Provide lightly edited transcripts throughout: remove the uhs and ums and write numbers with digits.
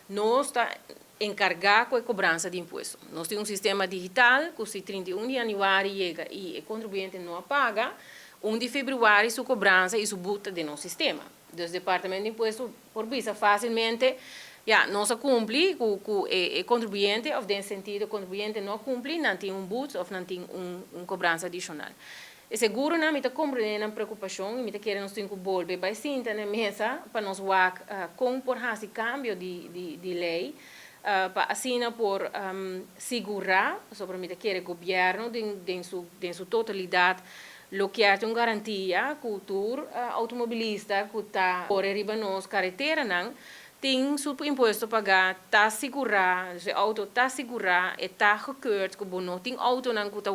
nós está encarregado com a cobrança de imposto. Nós temos um sistema digital que se 31 de janeiro chega e o contribuinte não paga, 1 de fevereiro sua cobrança e sua buta de nosso sistema. Então, o departamento de imposto por visa facilmente não se cumpre com o contribuinte, ou nesse sentido, o contribuinte não cumpre, não tem but ou não tem cobrança adicional. E seguro não me está compreendendo a preocupação, me está querendo que voltar para sentar na mesa para nós compor esse cambio de lei, para assim por segurar, sobre me querer governo em sua totalidade, lo que é uma garantia que o automobilista que está por arriba nos carretera não tem seu imposto a pagar, está segurado, o auto está segurado e está gekeurd, que não tem auto não que está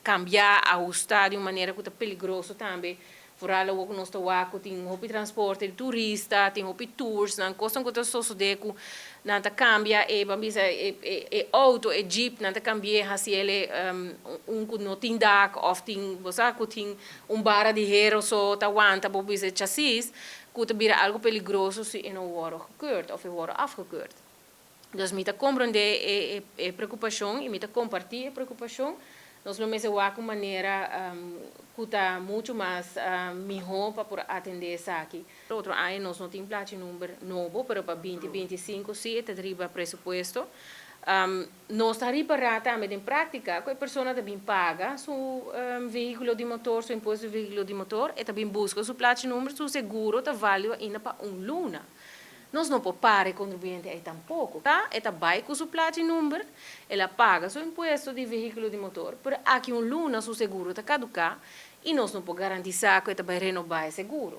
cambiar, ajustar de uma maneira que está perigoso também. Vooral ook nós estamos tem transporte de turista, tem tours, não costa que está suceder que não está cambia e auto e jeep não está cambia se ele que não tem dak ou tem você que tem barra de hero só está aguenta para o chassis que está algo perigoso se não wordt gekeurd of wordt afgekeurd. Dus me compreender a preocupação e me compartilhar a preocupação. Nós não mesmo de uma maneira que está muito mais melhor para atender isso aqui. Outro ano nós não temos plano número novo, para 2025 sim, está pressuposto. Nós estamos reparando também em prática que a pessoa também paga seu veículo de motor, seu imposto de veículo de motor, e também busca seu plano número, seu seguro, está válido ainda para luna. Nós não podemos parar o contribuinte aí tampouco, tá? Ela vai com o plano número, ela paga seu imposto de veículo de motor, mas aqui luna seu seguro está caducar e nós não podemos garantir que ela vai renovar o seguro.